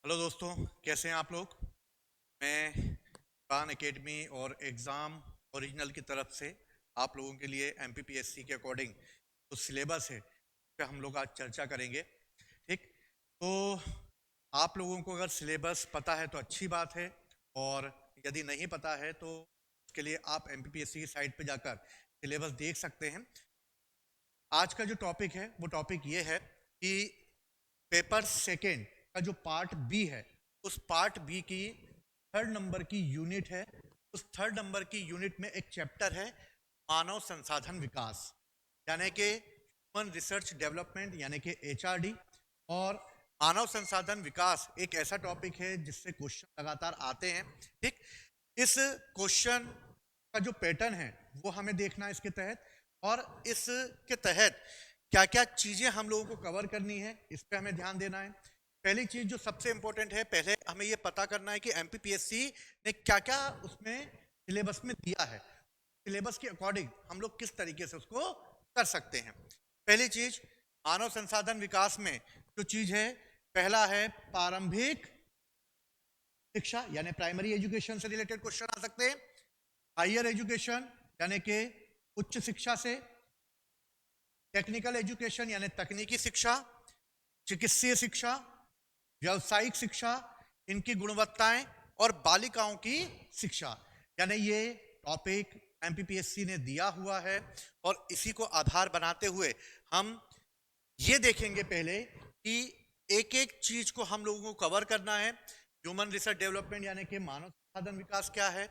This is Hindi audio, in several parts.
हेलो दोस्तों, कैसे हैं आप लोग। मैं खान एकेडमी और एग्ज़ाम ओरिजिनल की तरफ से आप लोगों के लिए एमपीपीएससी के अकॉर्डिंग जो सिलेबस है उस पे हम लोग आज चर्चा करेंगे। ठीक। तो आप लोगों को अगर सिलेबस पता है तो अच्छी बात है, और यदि नहीं पता है तो उसके लिए आप एमपीपीएससी की साइट पे जाकर सिलेबस देख सकते हैं। आज का जो टॉपिक है वो टॉपिक ये है कि पेपर सेकेंड का जो पार्ट बी है, उस पार्ट बी की थर्ड नंबर की यूनिट है। उस थर्ड नंबर की यूनिट में एक चैप्टर है मानव संसाधन विकास, यानी कि ह्यूमन रिसर्च डेवलपमेंट, यानी कि एचआरडी। और मानव संसाधन विकास एक ऐसा टॉपिक है जिससे क्वेश्चन लगातार आते हैं। ठीक। इस क्वेश्चन का जो पैटर्न है वो हमें देखना है इसके तहत, और इसके तहत क्या क्या चीजें हम लोगों को कवर करनी है इस पे हमें ध्यान देना है। पहली चीज जो सबसे इंपॉर्टेंट है, पहले हमें ये पता करना है कि एमपीपीएससी ने क्या क्या उसमें सिलेबस में दिया है। सिलेबस के अकॉर्डिंग हम लोग किस तरीके से उसको कर सकते हैं। पहली चीज, मानव संसाधन विकास में जो चीज है, पहला है प्रारंभिक शिक्षा, यानी प्राइमरी एजुकेशन से रिलेटेड क्वेश्चन आ सकते हैं। हायर एजुकेशन यानी कि उच्च शिक्षा से। टेक्निकल एजुकेशन यानी तकनीकी शिक्षा। चिकित्सीय शिक्षा, व्यावसायिक शिक्षा, इनकी गुणवत्ताएं, और बालिकाओं की शिक्षा। यानी ये टॉपिक एमपीपीएससी ने दिया हुआ है, और इसी को आधार बनाते हुए हम ये देखेंगे पहले कि एक एक चीज को हम लोगों को कवर करना है। ह्यूमन रिसर्च डेवलपमेंट यानी कि मानव संसाधन विकास क्या है,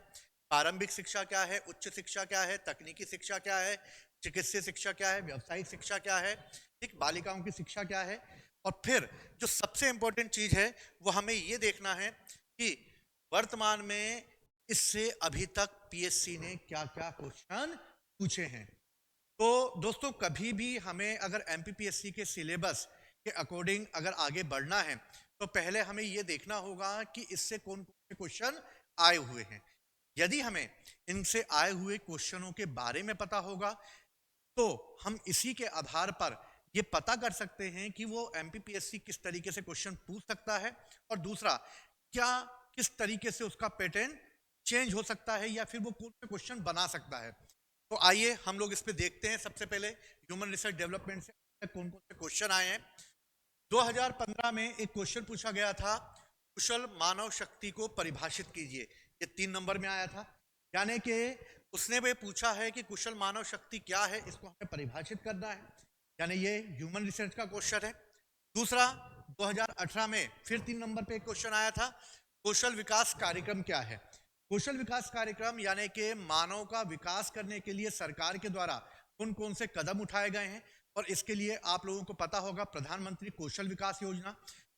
प्रारंभिक शिक्षा क्या है, उच्च शिक्षा क्या है, तकनीकी शिक्षा क्या है, चिकित्सीय शिक्षा क्या है, व्यावसायिक शिक्षा क्या है, ठीक, बालिकाओं की शिक्षा क्या है। और फिर जो सबसे इंपॉर्टेंट चीज है वो हमें ये देखना है कि वर्तमान में इससे अभी तक पीएससी ने क्या क्या क्वेश्चन पूछे हैं। तो दोस्तों, कभी भी हमें अगर एमपीपीएससी के सिलेबस के अकॉर्डिंग अगर आगे बढ़ना है तो पहले हमें यह देखना होगा कि इससे कौन कौन से क्वेश्चन आए हुए हैं। यदि हमें इनसे आए हुए क्वेश्चनों के बारे में पता होगा तो हम इसी के आधार पर ये पता कर सकते हैं कि वो एमपीपीएससी किस तरीके से क्वेश्चन पूछ सकता है, और दूसरा, क्या किस तरीके से उसका पैटर्न चेंज हो सकता है, या फिर वो कौन से क्वेश्चन बना सकता है। तो आइए हम लोग इस पे देखते हैं। सबसे पहले ह्यूमन रिसर्च डेवलपमेंट से कौन कौन से क्वेश्चन आए हैं। 2015 में एक क्वेश्चन पूछा गया था, कुशल मानव शक्ति को परिभाषित कीजिए। ये 3 नंबर में आया था। यानी कि उसने भी पूछा है कि कुशल मानव शक्ति क्या है, इसको हमें परिभाषित करना है। यानी ये ह्यूमन रिसर्च का क्वेश्चन है। दूसरा, 2018 में फिर 3 नंबर पे एक क्वेश्चन आया था, कौशल विकास कार्यक्रम क्या है। कौशल विकास कार्यक्रम यानी कि मानव का विकास करने के लिए सरकार के द्वारा कौन कौन से कदम उठाए गए हैं। और इसके लिए आप लोगों को पता होगा प्रधानमंत्री कौशल विकास योजना,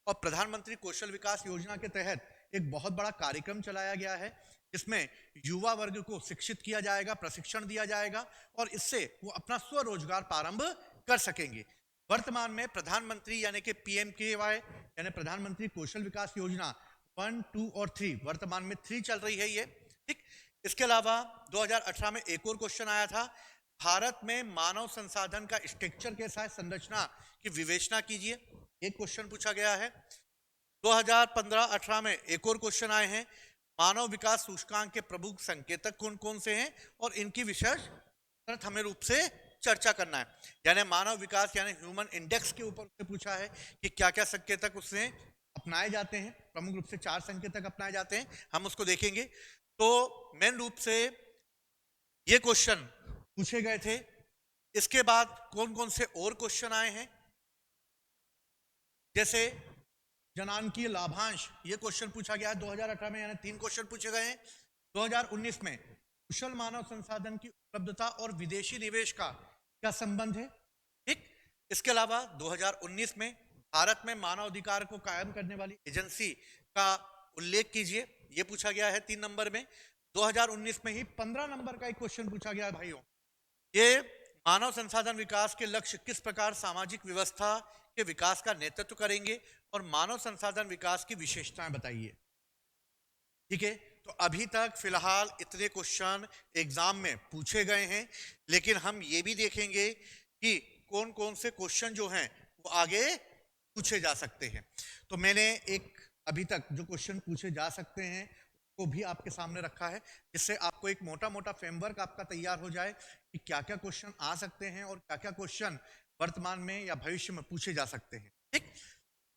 और प्रधानमंत्री कौशल विकास योजना के तहत एक बहुत बड़ा कार्यक्रम चलाया गया है जिसमें युवा वर्ग को शिक्षित किया जाएगा, प्रशिक्षण दिया जाएगा, और इससे वो अपना स्वरोजगार प्रारंभ कर सकेंगे। वर्तमान में प्रधानमंत्री यानी कि पीएमकेवाई यानी प्रधानमंत्री कौशल विकास योजना 1, 2 और 3, वर्तमान में 3 चल रही है ये। ठीक। इसके अलावा 2018 में एक और क्वेश्चन आया था, भारत में मानव संसाधन का स्ट्रक्चर कैसा है, संरचना की विवेचना कीजिए। एक क्वेश्चन पूछा गया है। 2015-18 में एक और क्वेश्चन आए हैं, मानव विकास सूचकांक के प्रमुख संकेतक कौन कौन से हैं और इनकी विशेष हमें रूप से चर्चा करना है। यानी मानव विकास यानी ह्यूमन इंडेक्स के ऊपर उससे पूछा है कि क्या क्या संकेतक उसमें अपनाए जाते हैं। प्रमुख रूप से 4 संकेतक अपनाए जाते हैं, हम उसको देखेंगे। तो मेन रूप से ये क्वेश्चन पूछे गए थे। इसके बाद कौन कौन से और क्वेश्चन आए हैं, जैसे जनांकीय लाभांश, ये क्वेश्चन पूछा गया है 2018 में, यानी 3 क्वेश्चन पूछे गए हैं। 2019 में कुशल मानव संसाधन की उपलब्धता और विदेशी निवेश का क्या संबंध है। ठीक। इसके अलावा 2019 में भारत में मानव अधिकार को कायम करने वाली एजेंसी का उल्लेख कीजिए, यह पूछा गया है 3 नंबर में। 2019 में ही 15 नंबर का एक क्वेश्चन पूछा गया है भाइयों, ये मानव संसाधन विकास के लक्ष्य किस प्रकार सामाजिक व्यवस्था के विकास का नेतृत्व करेंगे और मानव संसाधन विकास की विशेषताएं बताइए। ठीक है। तो अभी तक फिलहाल इतने क्वेश्चन एग्जाम में पूछे गए हैं, लेकिन हम ये भी देखेंगे कि कौन कौन से क्वेश्चन जो हैं वो आगे पूछे जा सकते हैं। तो मैंने एक अभी तक जो क्वेश्चन पूछे जा सकते हैं को भी आपके सामने रखा है, जिससे आपको एक मोटा मोटा फ्रेमवर्क आपका तैयार हो जाए कि क्या क्या क्वेश्चन आ सकते हैं और क्या क्या क्वेश्चन वर्तमान में या भविष्य में पूछे जा सकते हैं। ठीक,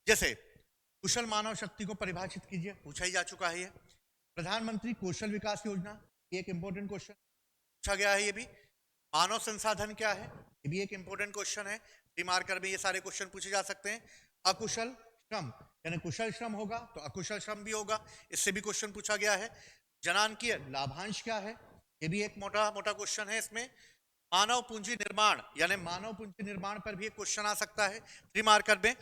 जैसे कुशल मानव शक्ति को परिभाषित कीजिए, पूछा ही जा चुका है ये। प्रधानमंत्री कौशल विकास योजना, ये एक इंपॉर्टेंट क्वेश्चन पूछा गया है। ये भी मानव संसाधन क्या है, ये भी एक इंपॉर्टेंट क्वेश्चन है। प्री मार्कर में ये सारे क्वेश्चन पूछे जा सकते हैं। अकुशल श्रम, यानी कुशल श्रम होगा तो अकुशल श्रम भी होगा, इससे भी क्वेश्चन पूछा गया है। जनांकीय लाभांश क्या है, ये भी एक मोटा मोटा क्वेश्चन है इसमें। मानव पूंजी निर्माण, यानी मानव पूंजी निर्माण पर भी एक क्वेश्चन आ सकता है 3 मार्कर में।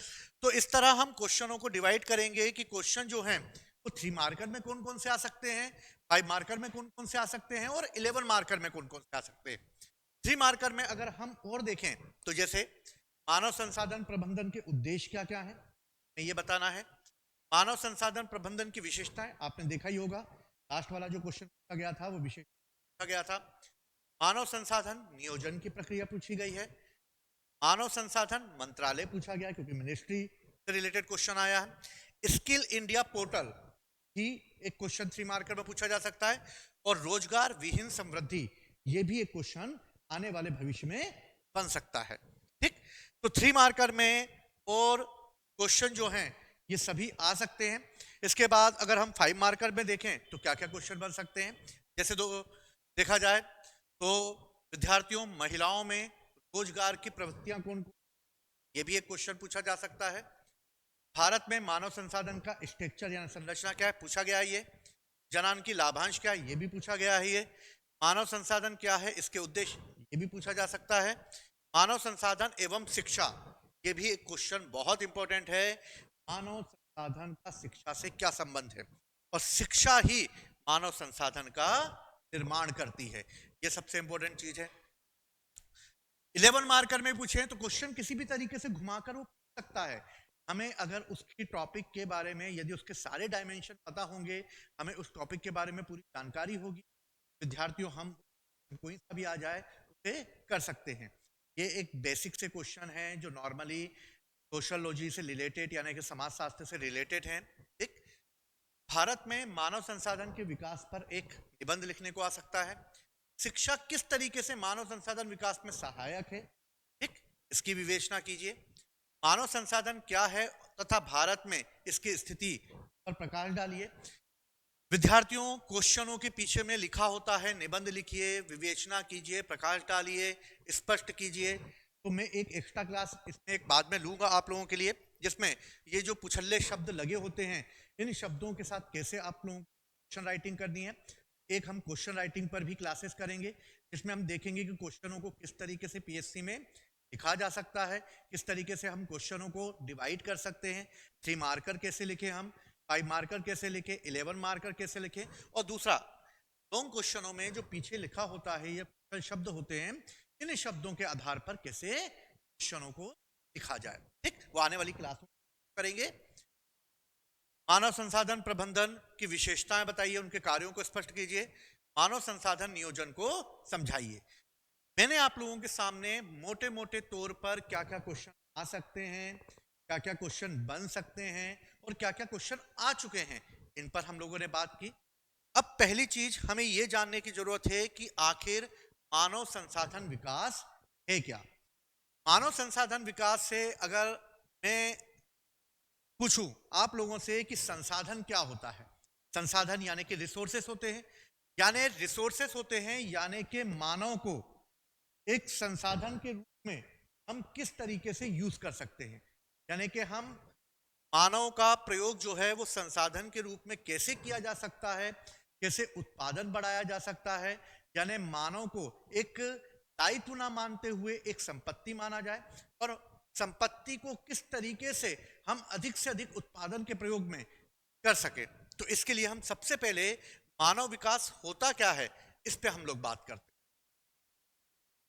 तो इस तरह हम क्वेश्चनों को डिवाइड करेंगे कि क्वेश्चन जो हैं वो 3 मार्कर में कौन कौन से आ सकते हैं, 5 मार्कर में कौन कौन से आ सकते हैं और 11 मार्कर में कौन कौन से आ सकते हैं। 3 मार्कर में अगर हम और देखें तो जैसे मानव संसाधन प्रबंधन के उद्देश्य क्या क्या है, ये बताना है। मानव संसाधन प्रबंधन की विशेषताएं आपने देखा ही होगा, लास्ट वाला जो क्वेश्चन पूछा गया था वो विशेष पूछा गया था। मानव संसाधन नियोजन की प्रक्रिया पूछी गई है। मानव संसाधन मंत्रालय पूछा गया क्योंकि मिनिस्ट्री से रिलेटेड क्वेश्चन आया है। स्किल इंडिया पोर्टल ही एक क्वेश्चन 3 मार्कर में पूछा जा सकता है। और रोजगार विहीन समृद्धि, ये भी एक क्वेश्चन आने वाले भविष्य में बन सकता है। ठीक, तो 3 मार्कर में और क्वेश्चन जो हैं ये सभी आ सकते हैं। इसके बाद अगर हम 5 मार्कर में देखें तो क्या क्या क्वेश्चन बन सकते हैं, जैसे देखा जाए तो विद्यार्थियों महिलाओं में रोजगार की प्रवृत्तियां कौन कौन, ये भी एक क्वेश्चन पूछा जा सकता है। भारत में मानव संसाधन का स्ट्रक्चर यानी संरचना क्या है, पूछा गया है ये। जनांकीय लाभांश क्या है, ये भी पूछा गया है ये। मानव संसाधन क्या है, इसके उद्देश्य, ये भी पूछा जा सकता है। मानव संसाधन एवं शिक्षा, ये भी एक क्वेश्चन बहुत इंपॉर्टेंट है। मानव संसाधन का शिक्षा से क्या संबंध है, और शिक्षा ही मानव संसाधन का निर्माण करती है, ये सबसे इंपॉर्टेंट चीज है। 11 मार्कर में पूछे तो क्वेश्चन किसी भी तरीके से घुमाकर वो पूछ सकता है। हमें अगर उसकी टॉपिक के बारे में, यदि उसके सारे डायमेंशन पता होंगे, हमें उस टॉपिक के बारे में पूरी जानकारी होगी, विद्यार्थियों हम कोई सा भी आ जाए उसे कर सकते हैं। ये एक बेसिक से क्वेश्चन है जो नॉर्मली सोशलॉजी से रिलेटेड यानी कि समाज शास्त्र से रिलेटेड है। ठीक, भारत में मानव संसाधन के विकास पर एक निबंध लिखने को आ सकता है। शिक्षा किस तरीके से मानव संसाधन विकास में सहायक है, ठीक, इसकी विवेचना कीजिए। मानव संसाधन क्या है तथा भारत में इसकी स्थिति पर प्रकाश डालिए। विद्यार्थियों क्वेश्चनों के पीछे में लिखा होता है, निबंध लिखिए, विवेचना कीजिए, प्रकाश डालिए, स्पष्ट कीजिए। तो मैं एक एक्स्ट्रा क्लास इसमें एक बाद में लूंगा आप लोगों के लिए, जिसमें ये जो पुछल्ले शब्द लगे होते हैं इन शब्दों के साथ कैसे आप लोगों को क्वेश्चन राइटिंग करनी है। एक हम क्वेश्चन राइटिंग पर भी क्लासेस करेंगे, जिसमें हम देखेंगे कि क्वेश्चनों को किस तरीके से पीएससी में लिखा जा सकता है, किस तरीके से हम क्वेश्चनों को डिवाइड कर सकते हैं। 3 मार्कर कैसे लिखे हम, 5 मार्कर कैसे लिखे, 11 मार्कर कैसे लिखे, और दूसरा लॉन्ग क्वेश्चनों में जो पीछे लिखा होता है ये शब्द होते हैं, इन शब्दों के आधार पर कैसे क्वेश्चनों को लिखा जाए। ठीक, वो आने वाली क्लास में करेंगे। मानव संसाधन प्रबंधन की विशेषताएं बताइए, उनके कार्यों को स्पष्ट कीजिए। मानव संसाधन नियोजन को समझाइए। मैंने आप लोगों के सामने मोटे मोटे तौर पर क्या क्या क्वेश्चन आ सकते हैं, क्या क्या क्वेश्चन बन सकते हैं और क्या क्या क्वेश्चन आ चुके हैं, इन पर हम लोगों ने बात की। अब पहली चीज हमें यह जानने की जरूरत है कि आखिर मानव संसाधन विकास है क्या। मानव संसाधन विकास से अगर मैं पूछूं आप लोगों से कि संसाधन क्या होता है, संसाधन यानी कि रिसोर्सेस होते हैं, यानी रिसोर्सेस होते हैं, यानी कि मानव को एक संसाधन के रूप में हम किस तरीके से यूज कर सकते हैं, यानी कि हम मानव का प्रयोग जो है वो संसाधन के रूप में कैसे किया जा सकता है, कैसे उत्पादन बढ़ाया जा सकता है, यानी मानव को एक दायित्व ना मानते हुए एक संपत्ति माना जाए, और संपत्ति को किस तरीके से हम अधिक से अधिक उत्पादन के प्रयोग में कर सके। तो इसके लिए हम सबसे पहले मानव विकास होता क्या है इस पे हम लोग बात करते हैं।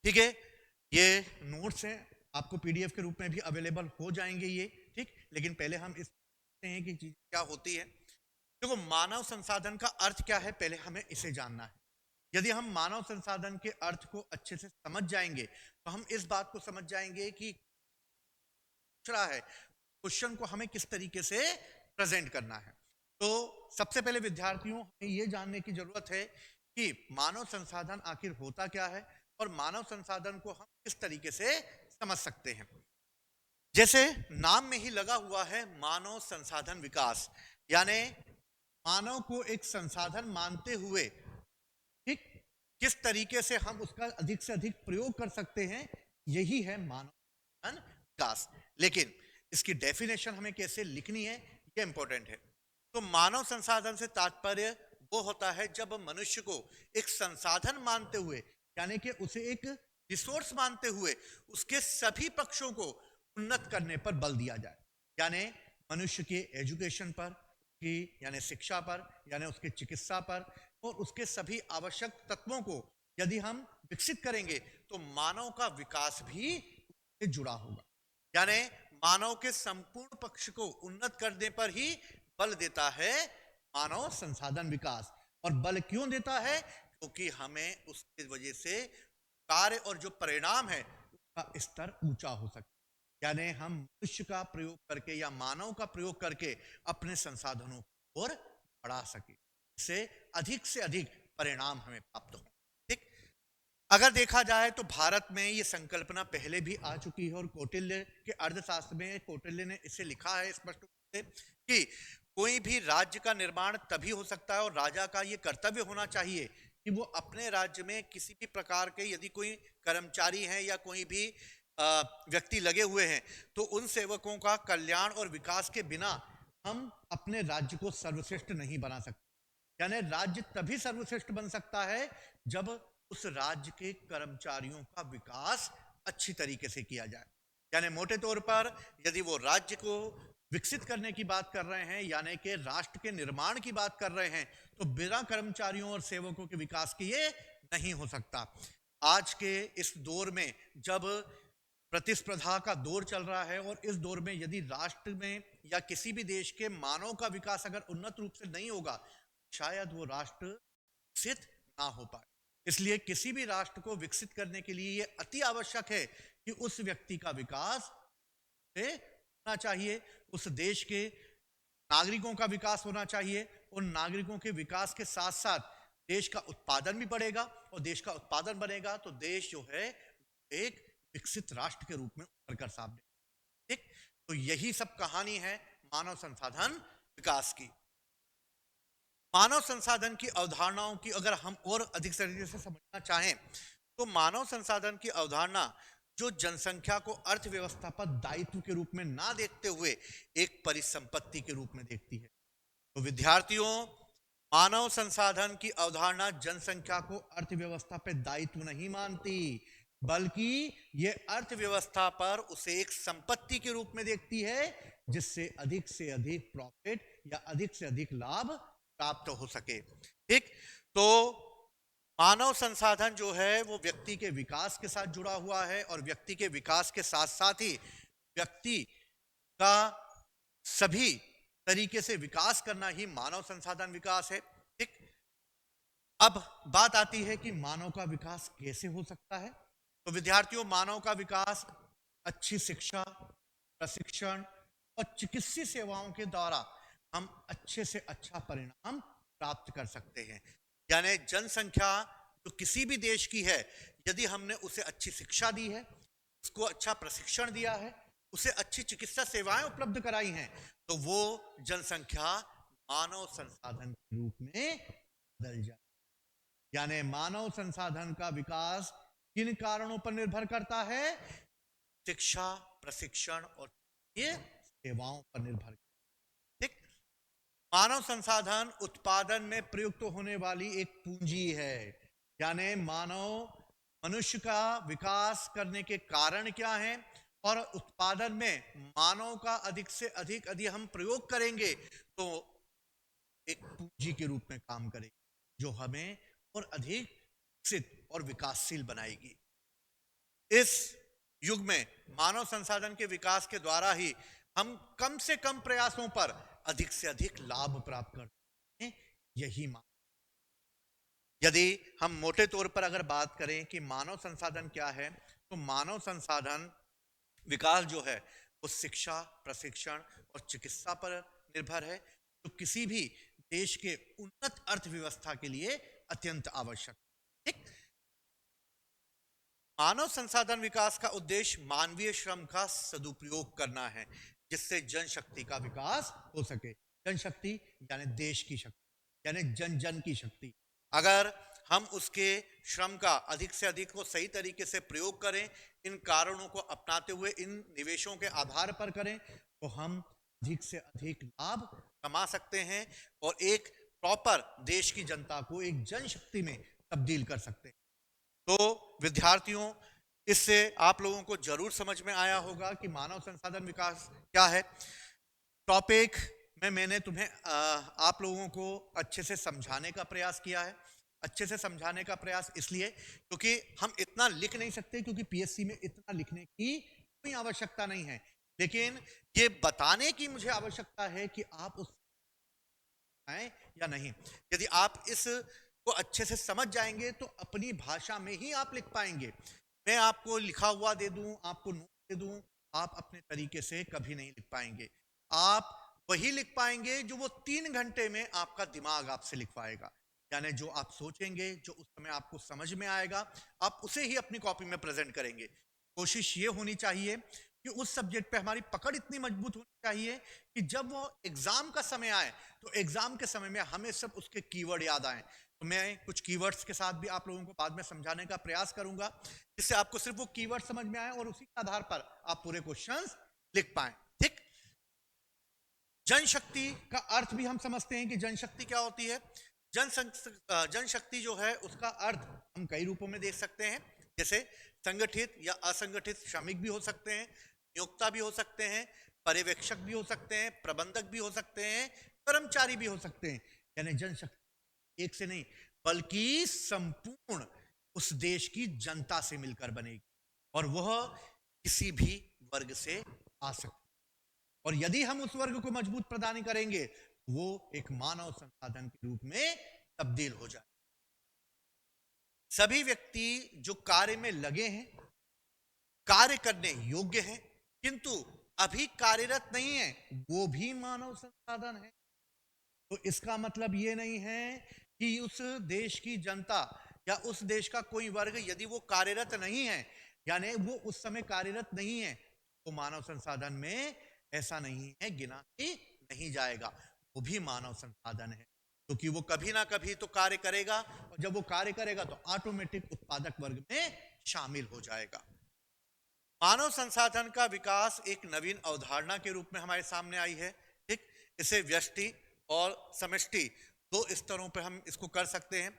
ठीक है, ये नोट्स हैं, आपको पीडीएफ के रूप में भी अवेलेबल हो जाएंगे ये। ठीक, लेकिन पहले हम इस हैं कि चीज क्या होती है। देखो, मानव संसाधन का अर्थ क्या है, पहले हमें इसे जानना है। यदि हम मानव संसाधन के अर्थ को अच्छे से समझ जाएंगे तो हम इस बात को समझ जाएंगे कि पूछ रहा है क्वेश्चन को हमें किस तरीके से प्रेजेंट करना है। तो सबसे पहले विद्यार्थियों, हमें ये जानने की जरूरत है कि मानव संसाधन आखिर होता क्या है और मानव संसाधन को हम किस तरीके से समझ सकते हैं। जैसे नाम में ही लगा हुआ है मानव संसाधन विकास, यानी मानव को एक संसाधन मानते हुए ठीक किस तरीके से हम उसका अधिक से अधिक प्रयोग कर सकते हैं, यही है मानव संसाधन विकास। लेकिन इसकी डेफिनेशन हमें कैसे लिखनी है, ये इंपॉर्टेंट है। तो मानव संसाधन से तात्पर्य वो होता है जब मनुष्य को एक संसाधन मानते हुए, यानी कि उसे एक रिसोर्स मानते हुए उसके सभी पक्षों को उन्नत करने पर बल दिया जाए। यानी मनुष्य के एजुकेशन पर, की यानी शिक्षा पर, यानी उसके चिकित्सा पर और उसके सभी आवश्यक तत्वों को यदि हम विकसित करेंगे तो मानव का विकास भी उससे जुड़ा होगा। यानी मानव के संपूर्ण पक्ष को उन्नत करने पर ही बल देता है मानव संसाधन विकास। और बल क्यों देता है? क्योंकि हमें उसकी वजह से कार्य और जो परिणाम है उसका स्तर ऊंचा हो सकता है। यानी हम मनुष्य का प्रयोग करके या मानव का प्रयोग करके अपने संसाधनों को और बढ़ा सके, इससे अधिक से अधिक परिणाम हमें प्राप्त हो। ठीक, अगर देखा जाए तो भारत में ये संकल्पना पहले भी आ चुकी है और कौटिल्य के अर्थशास्त्र में कौटिल्य ने इसे लिखा है स्पष्ट रूप से कि कोई भी राज्य का निर्माण तभी हो सकता है और राजा का ये कर्तव्य होना चाहिए कि वो अपने राज्य में किसी भी प्रकार के यदि कोई कर्मचारी हैं या कोई भी व्यक्ति लगे हुए हैं तो उन सेवकों का कल्याण और विकास के बिना हम अपने राज्य को सर्वश्रेष्ठ नहीं बना सकते। यानी राज्य तभी सर्वश्रेष्ठ बन सकता है जब उस राज्य के कर्मचारियों का विकास अच्छी तरीके से किया जाए। यानी मोटे तौर पर यदि वो राज्य को विकसित करने की बात कर रहे हैं, यानी कि राष्ट्र के निर्माण की बात कर रहे हैं, तो बिना कर्मचारियों और सेवकों के विकास के ये नहीं हो सकता। आज के इस दौर में जब प्रतिस्पर्धा का दौर चल रहा है और इस दौर में यदि राष्ट्र में या किसी भी देश के मानव का विकास अगर उन्नत रूप से नहीं होगा, शायद वो राष्ट्र विकसित ना हो पाए। इसलिए किसी भी राष्ट्र को विकसित करने के लिए यह अति आवश्यक है कि उस व्यक्ति का विकास होना चाहिए, उस देश के नागरिकों का विकास होना चाहिए। उन नागरिकों के विकास के साथ साथ देश का उत्पादन भी बढ़ेगा और देश का उत्पादन बढ़ेगा तो देश जो है एक विकसित राष्ट्र के रूप में उभर कर सामने। ठीक, तो यही सब कहानी है मानव संसाधन विकास की। मानव संसाधन की अवधारणाओं की अगर हम और अधिक तरीके से समझना चाहें तो मानव संसाधन की अवधारणा जो जनसंख्या को अर्थव्यवस्था पर दायित्व के रूप में ना देखते हुए एक परिसंपत्ति के रूप में देखती है। तो विद्यार्थियों, मानव संसाधन की अवधारणा जनसंख्या को अर्थव्यवस्था पर दायित्व नहीं मानती, बल्कि ये अर्थव्यवस्था पर उसे एक संपत्ति के रूप में देखती है जिससे अधिक से अधिक प्रॉफिट या अधिक से अधिक लाभ प्राप्त हो सके। ठीक, तो मानव संसाधन जो है वो व्यक्ति के विकास के साथ जुड़ा हुआ है और व्यक्ति के विकास के साथ साथ ही व्यक्ति का सभी तरीके से विकास करना ही मानव संसाधन विकास है। ठीक, अब बात आती है कि मानव का विकास कैसे हो सकता है। तो विद्यार्थियों, मानव का विकास अच्छी शिक्षा, प्रशिक्षण और चिकित्सीय सेवाओं के द्वारा हम अच्छे से अच्छा परिणाम प्राप्त कर सकते हैं। यानी जनसंख्या जो किसी भी देश की है, यदि हमने उसे अच्छी शिक्षा दी है, उसको अच्छा प्रशिक्षण दिया है, उसे अच्छी चिकित्सा सेवाएं उपलब्ध कराई हैं, तो वो जनसंख्या मानव संसाधन के रूप में बदल जाए। यानी मानव संसाधन का विकास किन कारणों पर निर्भर करता है? शिक्षा, प्रशिक्षण और ये सेवाओं पर निर्भर करता है। ठीक, मानव संसाधन उत्पादन में प्रयुक्त होने वाली एक पूंजी है। यानी मनुष्य का विकास करने के कारण क्या है और उत्पादन में मानव का अधिक से अधिक यदि हम प्रयोग करेंगे तो एक पूंजी के रूप में काम करेगी जो हमें और अधिक विकसित और विकासशील बनाएगी। इस युग में मानव संसाधन के विकास के द्वारा ही हम कम से कम प्रयासों पर अधिक से अधिक लाभ प्राप्त करते हैं, यही मान। यदि हम मोटे तौर पर अगर बात करें कि मानव संसाधन क्या है, तो मानव संसाधन विकास जो है वो शिक्षा, प्रशिक्षण और चिकित्सा पर निर्भर है, जो किसी भी देश के उन्नत अर्थव्यवस्था के लिए अत्यंत आवश्यक है। ठीक। मानव संसाधन विकास का उद्देश्य मानवीय श्रम का सदुपयोग करना है, जिससे जनशक्ति का विकास हो सके। जनशक्ति यानी देश की शक्ति, यानी जन जन की शक्ति। अगर हम उसके श्रम का अधिक से अधिक को सही तरीके से प्रयोग करें, इन कारणों को अपनाते हुए इन निवेशों के आधार पर करें, तो हम अधिक से अधिक लाभ कमा सकते हैं और एक प्रॉपर देश की जनता को एक जनशक्ति में तब्दील कर सकते हैं। तो विद्यार्थियों, इससे आप लोगों को जरूर समझ में आया होगा कि मानव संसाधन विकास क्या है। टॉपिक में मैंने तुम्हें आप लोगों को अच्छे से समझाने का प्रयास किया है। अच्छे से समझाने का प्रयास इसलिए क्योंकि हम इतना लिख नहीं सकते, क्योंकि पीएससी में इतना लिखने की कोई आवश्यकता नहीं है, लेकिन ये बताने की मुझे आवश्यकता है कि आप उस हैं या नहीं। यदि आप इस को अच्छे से समझ जाएंगे तो अपनी भाषा में ही आप लिख पाएंगे। मैं आपको लिखा हुआ दे दूं, आपको नोट दे दूं, आप अपने तरीके से कभी नहीं लिख पाएंगे। आप वही लिख पाएंगे जो वो 3 घंटे में आपका दिमाग आपसे लिख पाएगा। यानी जो आप सोचेंगे, जो उस समय आपको समझ में आएगा, आप उसे ही अपनी कॉपी में प्रेजेंट करेंगे। कोशिश ये होनी चाहिए कि उस सब्जेक्ट पे हमारी पकड़ इतनी मजबूत होनी चाहिए कि जब वो एग्जाम का समय आए तो एग्जाम के समय में हमें सब उसके कीवर्ड याद आए। तो मैं कुछ कीवर्ड्स के साथ भी आप लोगों को बाद में समझाने का प्रयास करूंगा, जिससे आपको सिर्फ वो कीवर्ड समझ में आए और उसी के आधार पर आप पूरे क्वेश्चंस लिख पाए। ठीक। जनशक्ति का अर्थ भी हम समझते हैं कि जनशक्ति क्या होती है। जनशक्ति जो है उसका अर्थ हम कई रूपों में देख सकते हैं, जैसे संगठित या असंगठित श्रमिक भी हो सकते हैं, नियोक्ता भी हो सकते हैं, पर्यवेक्षक भी हो सकते हैं, प्रबंधक भी हो सकते हैं, कर्मचारी भी हो सकते हैं। यानी जनशक्ति एक से नहीं बल्कि संपूर्ण उस देश की जनता से मिलकर बनेगी और वह किसी भी वर्ग से आ सकती। और यदि हम उस वर्ग को मजबूत प्रदान करेंगे, वो एक मानव संसाधन के रूप में तब्दील हो जाए। सभी व्यक्ति जो कार्य में लगे हैं, कार्य करने योग्य हैं, किंतु अभी कार्यरत नहीं है, वो भी मानव संसाधन है। तो इसका मतलब ये नहीं है कि उस देश की जनता या उस देश का कोई वर्ग यदि वो कार्यरत नहीं है, यानी वो उस समय कार्यरत नहीं है, तो मानव संसाधन में ऐसा नहीं है, गिना ही नहीं जाएगा। वो भी मानव संसाधन है, क्योंकि वो कभी ना कभी तो कार्य करेगा, और जब वो कार्य करेगा तो ऑटोमेटिक उत्पादक वर्ग में शामिल हो जाएगा। मानव संसाधन का विकास एक नवीन अवधारणा के रूप में हमारे सामने आई है। ठीक। इसे व्यष्टि और समष्टि दो स्तरों पर हम इसको कर सकते हैं।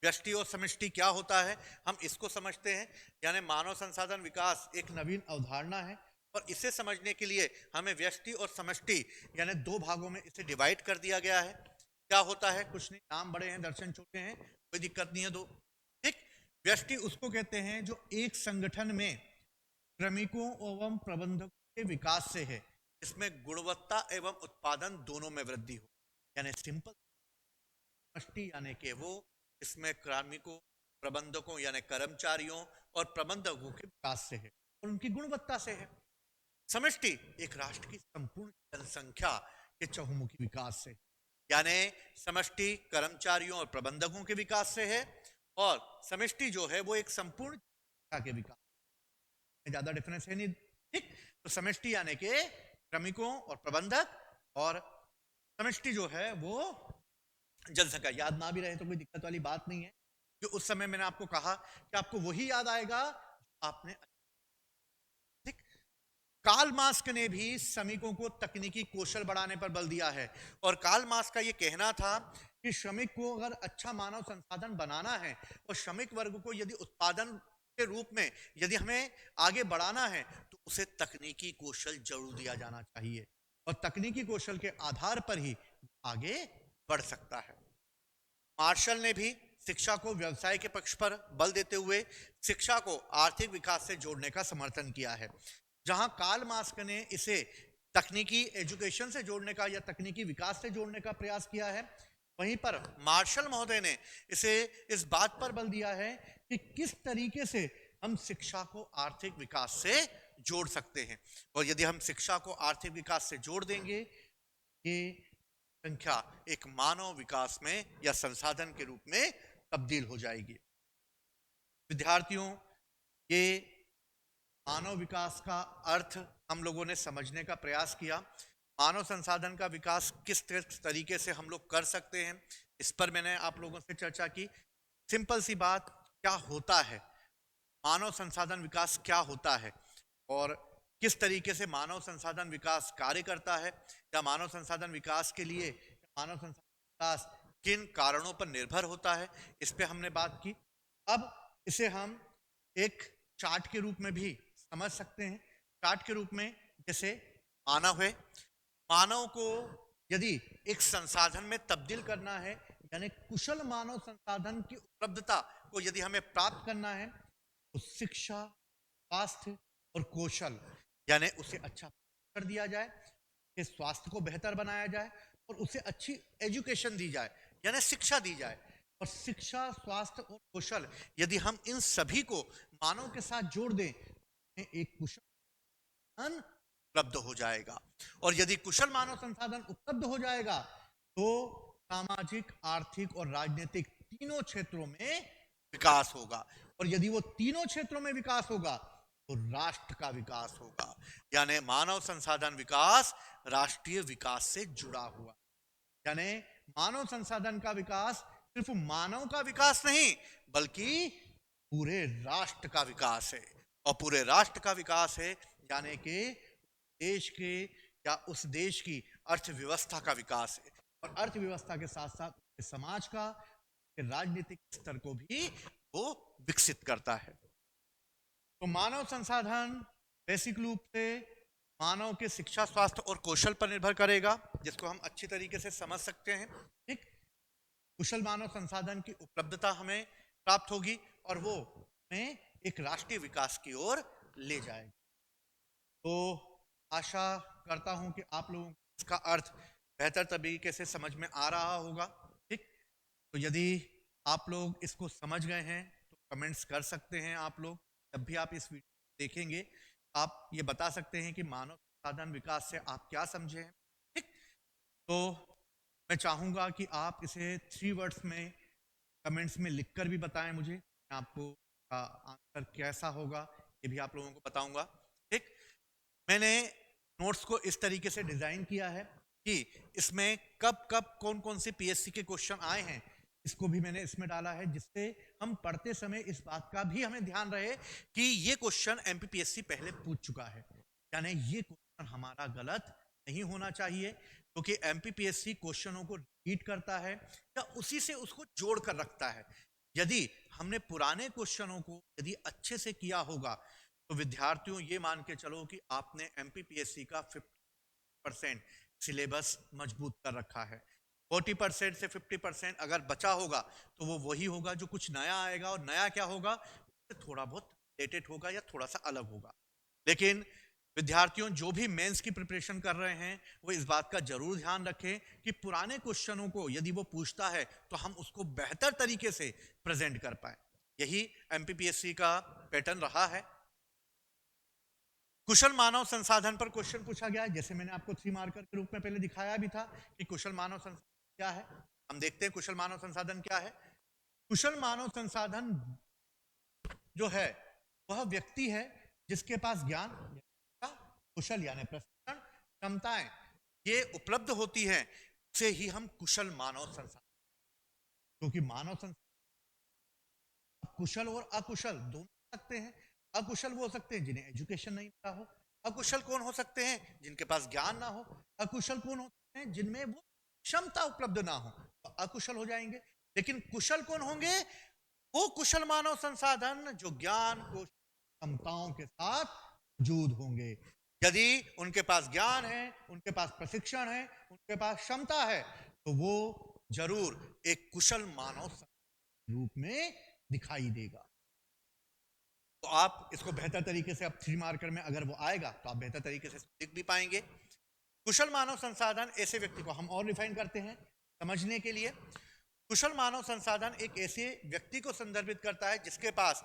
व्यष्टि और समष्टि क्या होता है, हम इसको समझते हैं। यानी मानव संसाधन विकास एक नवीन अवधारणा है और इसे समझने के लिए हमें व्यष्टि और समष्टि यानी दो भागों में इसे डिवाइड कर दिया गया है। क्या होता है, कुछ नहीं, नाम बड़े हैं दर्शन छोटे हैं, कोई दिक्कत नहीं है। दो। ठीक। व्यष्टि उसको कहते हैं जो एक संगठन में श्रमिकों एवं प्रबंधकों के विकास से है, इसमें गुणवत्ता एवं उत्पादन दोनों में वृद्धि हो। यानी सिंपल समष्टि यानी कि वो इसमें कार्मिकों, प्रबंधकों यानी कर्मचारियों और प्रबंधकों के विकास से है और उनकी गुणवत्ता से है। समष्टि एक राष्ट्र की संपूर्ण जनसंख्या के चहुमुखी विकास से, यानी समष्टि कर्मचारियों और प्रबंधकों के विकास से है और समष्टि जो है वो एक संपूर्ण जनसंख्या के विकास, ज्यादा डिफरेंस है नहीं। ठीक। तो समष्टि यानी कि श्रमिकों और प्रबंधक, और समष्टि जो है वो जनसंख्या। याद ना भी रहे तो कोई दिक्कत वाली बात नहीं है, जो उस समय मैंने आपको कहा कि आपको वही याद आएगा आपने। ठीक। कार्ल मार्क्स ने भी श्रमिकों को तकनीकी कौशल बढ़ाने पर बल दिया है और कार्ल मार्क्स का यह कहना था कि श्रमिक को अगर अच्छा मानव संसाधन बनाना है और श्रमिक वर्ग को यदि उत्पादन के रूप में यदि हमें आगे बढ़ाना है, तो उसे तकनीकी कौशल जरूर दिया जाना चाहिए और तकनीकी कौशल के आधार पर ही आगे बढ़ सकता है। मार्शल ने भी शिक्षा को व्यवसाय के पक्ष पर बल देते हुए शिक्षा को आर्थिक विकास से जोड़ने का समर्थन किया है। जहां कार्ल मार्क्स ने इसे तकनीकी एजुकेशन से जोड़ने का या तकनीकी विकास से जोड़ने का प्रयास किया है, वहीं पर मार्शल महोदय ने इसे इस बात पर बल दिया है कि किस तरीके से हम शिक्षा को आर्थिक विकास से जोड़ सकते हैं। और यदि हम शिक्षा को आर्थिक विकास से जोड़ देंगे, ये संख्या एक मानव विकास में या संसाधन के रूप में तब्दील हो जाएगी। विद्यार्थियों, ये मानव विकास का अर्थ हम लोगों ने समझने का प्रयास किया। मानव संसाधन का विकास किस तरीके से हम लोग कर सकते हैं, इस पर मैंने आप लोगों से चर्चा की। सिंपल सी बात, क्या होता है मानव संसाधन विकास, क्या होता है और किस तरीके से मानव संसाधन विकास कार्य करता है, या मानव संसाधन विकास के लिए मानव संसाधन विकास किन कारणों पर निर्भर होता है, इस पे हमने बात की। अब इसे हम एक चार्ट के रूप में भी समझ सकते हैं। चार्ट के रूप में, जैसे मानव है, मानव को यदि एक संसाधन में तब्दील करना है, यानी कुशल मानव संसाधन की उपलब्धता को यदि हमें प्राप्त करना है, तो शिक्षा, स्वास्थ्य और कौशल, यानी उसे अच्छा कर दिया जाए, उसके स्वास्थ्य को बेहतर बनाया जाए और उसे अच्छी एजुकेशन दी जाए, यानी शिक्षा दी जाए। और शिक्षा, स्वास्थ्य और कौशल, यदि हम इन सभी को मानव के साथ जोड़ दें, एक कुशल उपलब्ध हो जाएगा। और यदि कुशल मानव संसाधन उपलब्ध हो जाएगा, तो सामाजिक, आर्थिक और राजनीतिक तीनों क्षेत्रों में विकास होगा। और यदि वो तीनों क्षेत्रों में विकास होगा, तो राष्ट्र का विकास होगा। यानी मानव संसाधन विकास राष्ट्रीय विकास से जुड़ा हुआ, यानी मानव संसाधन का विकास सिर्फ मानव का विकास नहीं, बल्कि पूरे राष्ट्र का विकास है। और पूरे राष्ट्र का विकास है यानी कि देश के या उस देश की अर्थव्यवस्था का विकास है। और अर्थव्यवस्था के साथ साथ समाज का, राजनीतिक स्तर को भी वो विकसित करता है। तो मानव संसाधन बेसिक रूप से मानव के शिक्षा, स्वास्थ्य और कौशल पर निर्भर करेगा, जिसको हम अच्छी तरीके से समझ सकते हैं। ठीक, कुशल मानव संसाधन की उपलब्धता हमें प्राप्त होगी और वो हमें एक राष्ट्रीय विकास की ओर ले जाएगी। तो आशा करता हूं कि आप लोगों को इसका अर्थ बेहतर तरीके से समझ में आ रहा होगा। ठीक, तो यदि आप लोग इसको समझ गए हैं तो कमेंट्स कर सकते हैं। आप लोग जब भी आप इस वीडियो देखेंगे, आप ये बता सकते हैं कि मानव संसाधन विकास से आप क्या समझे हैं। ठीक, तो मैं चाहूंगा कि आप इसे 3 वर्ड्स में कमेंट्स में लिखकर भी बताएं मुझे। मैं आपको आंसर कैसा होगा ये भी आप लोगों को बताऊंगा। ठीक, मैंने नोट्स को इस तरीके से डिजाइन किया है कि इसमें कब कब कौन कौन से पीएससी के क्वेश्चन आए हैं, इसको भी मैंने इसमें डाला है, जिससे हम पढ़ते समय इस बात का भी हमें ध्यान रहे कि ये क्वेश्चन एमपीपीएससी पहले पूछ चुका है, यानी ये क्वेश्चन हमारा गलत नहीं होना चाहिए, क्योंकि एमपीपीएससी क्वेश्चनों को रिपीट करता है या उसी से उसको जोड़ कर रखता है। यदि हमने पुराने क्वेश्चनों को यदि अच्छे से किया होगा, तो विद्यार्थियों ये मान के चलो कि आपने एमपीपीएससी का 50% सिलेबस मजबूत कर रखा है। 40% से 50% अगर बचा होगा तो वो वही होगा जो कुछ नया आएगा, और नया क्या होगा, थोड़ा बहुत डेटेड होगा या थोड़ा सा अलग होगा। लेकिन विद्यार्थियों जो भी मेंस की प्रिपरेशन कर रहे हैं, वो इस बात का जरूर ध्यान रखें कि पुराने क्वेश्चनों को यदि वो पूछता है तो हम उसको बेहतर तरीके से प्रेजेंट कर पाए। यही एमपीपीएससी का पैटर्न रहा है। कुशल मानव संसाधन पर क्वेश्चन पूछा गया है, जैसे मैंने आपको 3 मार्कर के रूप में पहले दिखाया भी था कि कुशल मानव संसाधन क्या है। हम देखते हैं कुशल मानव संसाधन क्या है। कुशल मानव संसाधन जो है वह व्यक्ति है जिसके पास ज्ञान, कुशल यानी प्रशिक्षण, क्षमताएं ये उपलब्ध होती हैं, उसे ही हम कुशल मानव संसाधन। क्योंकि मानव संसाधन कुशल और अकुशल दोनों हो सकते हैं। अकुशल वो हो सकते हैं जिन्हें एजुकेशन नहीं मिला हो। अकुशल कौन हो सकते हैं, जिनके पास ज्ञान ना हो। अकुशल कौन हो सकते हैं, जिनमें वो क्षमता उपलब्ध ना हो, तो अकुशल हो जाएंगे। लेकिन कुशल कौन होंगे, वो कुशल मानव संसाधन जो ज्ञान को क्षमताओं के साथ मौजूद होंगे। यदि उनके पास ज्ञान है, उनके पास प्रशिक्षण है, उनके पास क्षमता है, तो वो जरूर एक कुशल मानव रूप में दिखाई देगा। तो आप इसको बेहतर तरीके से, अब 3 मार्कर में अगर वो आएगा तो आप बेहतर तरीके से लिख भी पाएंगे। कुशल मानव संसाधन ऐसे व्यक्ति को हम और रिफाइन करते हैं समझने के लिए। कुशल मानव संसाधन एक ऐसे व्यक्ति को संदर्भित करता है जिसके पास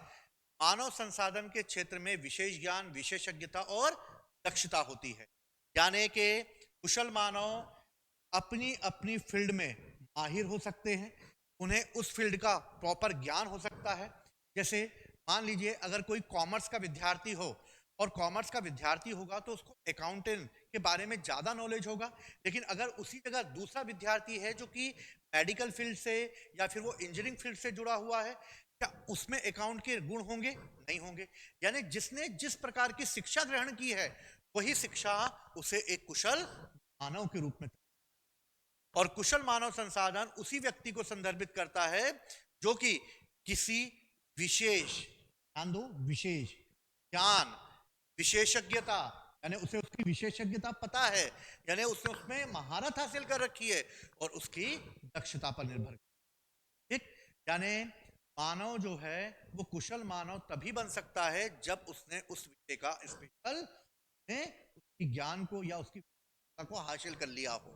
मानव संसाधन के क्षेत्र में विशेष ज्ञान, विशेषज्ञता और दक्षता होती है। यानी कि कुशल मानव अपनी अपनी फील्ड में माहिर हो सकते हैं, उन्हें उस फील्ड का प्रॉपर ज्ञान हो सकता है। जैसे मान लीजिए अगर कोई कॉमर्स का विद्यार्थी हो और कॉमर्स का विद्यार्थी होगा तो उसको अकाउंटेंट के बारे में ज़्यादा नॉलेज होगा, लेकिन अगर उसी जगह दूसरा विद्यार्थी है जो कि मेडिकल फील्ड से या फिर वो इंजीनियरिंग फील्ड से जुड़ा हुआ है, क्या उसमें अकाउंट के गुण होंगे? नहीं होंगे। यानी जिसने जिस प्रकार की शिक्षा ग्रहण की है वही शिक्षा उसे एक कुशल मानव के रूप में, और कुशल मानव संसाधन उसी व्यक्ति को संदर्भित करता है जो कि किसी विशेष, ध्यान दो, विशेष ज्ञान, विशेषज्ञता, यानी उसे उसकी विशेषज्ञता पता है, यानी उसने उसमें महारत हासिल कर रखी है और उसकी दक्षता पर निर्भर, ठीक। यानी मानव जो है वो कुशल मानव तभी बन सकता है जब उसने उस विषय का स्पेशल उसकी ज्ञान को या उसकी को हासिल कर लिया हो।